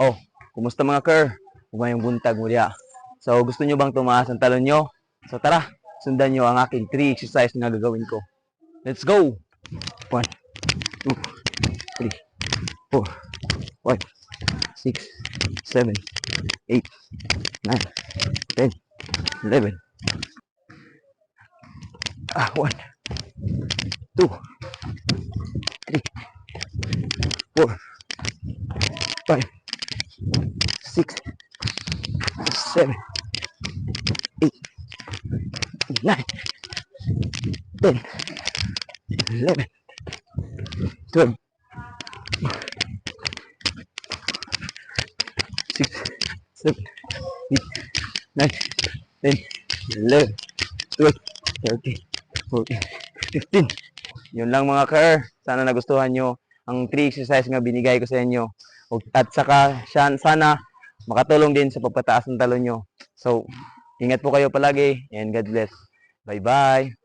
Oh, kumusta mga Ker? Umayong buntag mo diya. So, gusto nyo bang tumaas ang talon nyo? So, tara, sundan nyo ang aking 3 exercise na gagawin ko. Let's go! 1, 2, 3, 4, 5, 6, 7, 8, 9, 10, 11. 1, 2, 3, 4, 5, 6, 7, 8, 9, 10, 11, 12, 6, 7, 8, 9, 10, 11, 12, 13, 14, 15. Yun lang mga Ker. Sana nagustuhan nyo ang 3 exercise nga binigay ko sa inyo. At saka sana makatulong din sa pagpataas ng talon nyo. So, ingat po kayo palagi and God bless. Bye-bye.